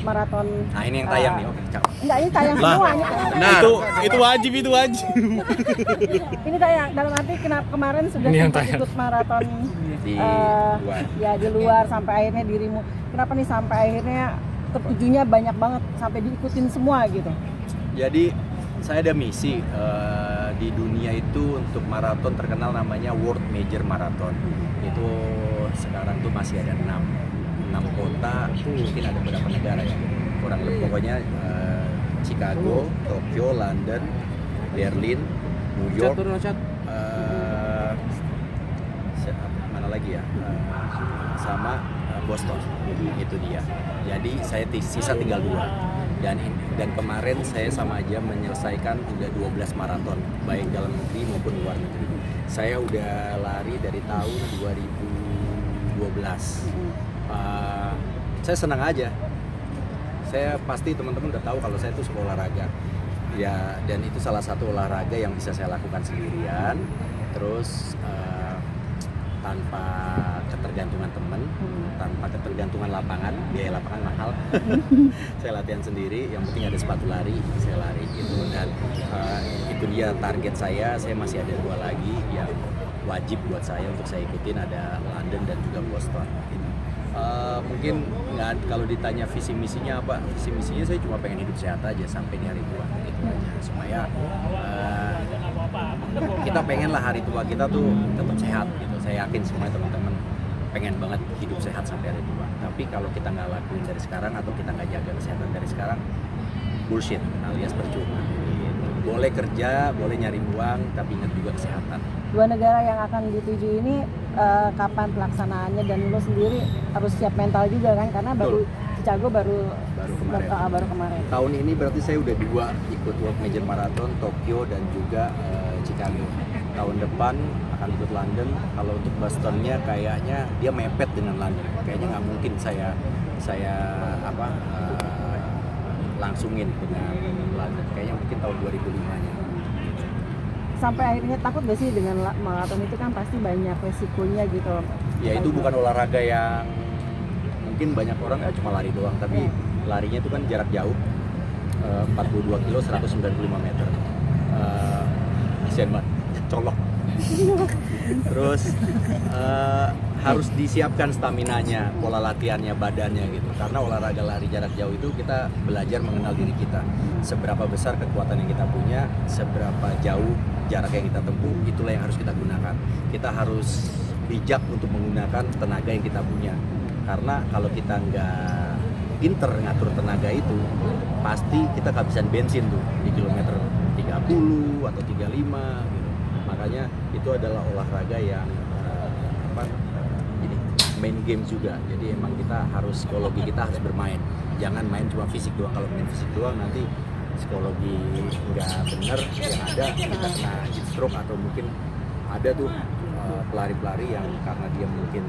maraton. Nah ini yang tayang nih, oke. Enggak, ini tayang semuanya. Nah, itu wajib. Ini tayang dalam arti kenapa kemarin sudah sempat ikut maraton di luar. Ya di luar sampai akhirnya dirimu. Kenapa nih sampai akhirnya tertujunya banyak banget sampai diikutin semua gitu? Jadi saya ada misi di dunia itu untuk maraton terkenal namanya World Major Marathon. Itu sekarang tuh masih ada 6 kota, mungkin ada beberapa negara ya. Kurang lebih pokoknya Chicago, Tokyo, London, Berlin, New York, mana lagi ya, sama Boston. Itu dia. Jadi saya sisa tinggal 2. Dan kemarin saya sama aja menyelesaikan udah 12 maraton, baik dalam negeri maupun luar negeri. Saya udah lari dari tahun 2012. Saya senang aja. Saya pasti teman-teman udah tahu kalau saya itu suka olahraga. Ya, dan itu salah satu olahraga yang bisa saya lakukan sendirian. Terus tanpa ketergantungan teman, tanpa ketergantungan lapangan, biaya lapangan mahal. Saya latihan sendiri, yang penting ada sepatu lari, saya lari gitu. Dan itu dia target saya masih ada 2 lagi yang wajib buat saya untuk saya ikutin, ada London dan juga Boston. Gitu. Mungkin nggak, kalau ditanya visi misinya apa, visi misinya saya cuma pengen hidup sehat aja sampai di hari tua gitu aja, supaya kita pengen lah hari tua kita tuh tetap sehat gitu. Saya yakin semua teman-teman pengen banget hidup sehat sampai hari tua. Tapi kalau kita nggak lakuin dari sekarang atau kita nggak jaga kesehatan dari sekarang, bullshit alias percuma. Gitu. Boleh kerja, boleh nyari uang, tapi ingat juga kesehatan. 2 negara yang akan dituju ini kapan pelaksanaannya, dan lo sendiri harus siap mental juga kan, karena baru Chicago baru kemarin. Tahun ini berarti saya udah 2 ikut World Major Marathon, Tokyo dan juga Chicago. Tahun depan akan ikut London. Kalau untuk Bostonnya kayaknya dia mepet dengan London. Kayaknya nggak mungkin saya langsungin dengan London. Kayaknya mungkin tahun 2005-nya. Sampai akhirnya takut gak sih dengan maraton itu kan pasti banyak resikonya gitu. Ya itu bukan olahraga yang mungkin banyak orang ya cuma lari doang, tapi larinya itu kan jarak jauh, 42 kilo 195 meter. Kasian banget, colok. Terus harus disiapkan staminanya, pola latihannya, badannya gitu. Karena olahraga lari jarak jauh itu kita belajar mengenal diri kita. Seberapa besar kekuatan yang kita punya, seberapa jauh jarak yang kita tempuh, itulah yang harus kita gunakan. Kita harus bijak untuk menggunakan tenaga yang kita punya. Karena kalau kita nggak pinter ngatur tenaga itu, pasti kita kehabisan bensin tuh di kilometer 30 atau 35 gitu. Makanya itu adalah olahraga yang main game juga. Jadi emang kita harus, psikologi kita harus bermain. Jangan main cuma fisik doang. Kalau main fisik doang nanti psikologi nggak bener, yang ada kita kena heat stroke, atau mungkin ada tuh pelari-pelari yang karena dia mungkin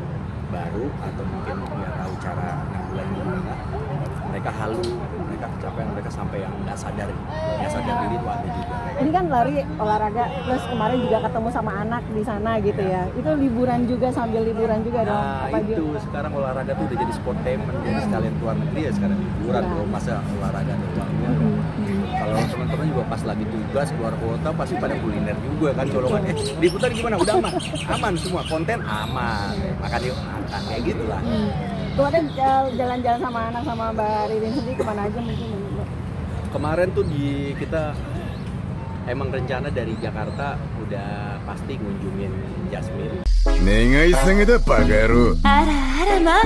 baru atau mungkin nggak tahu cara nanggulangi gimana, mereka halu, mereka kecapean, mereka sampai yang nggak sadar diri itu ada juga. Ini kan lari olahraga, plus kemarin juga ketemu sama anak di sana gitu ya. Itu liburan juga, sambil liburan juga dong. Nah itu sekarang olahraga tuh udah jadi sportainment, jadi sekalian keluar negeri ya sekarang liburan, kalau masa olahraga doang. Kalau teman-teman juga pas lagi tugas keluar kota pasti pada kuliner juga kan, colongan. Liputan gimana? Udah aman semua, konten aman, makan yuk, makan kayak gitulah. Kemarin jalan-jalan sama anak sama Mbak Ririn sendiri kemana aja mungkin? Kemarin tuh kita emang rencana dari Jakarta udah pasti ngunjungin Jasmine. Nengai sengeda pagaru. Ara, mama.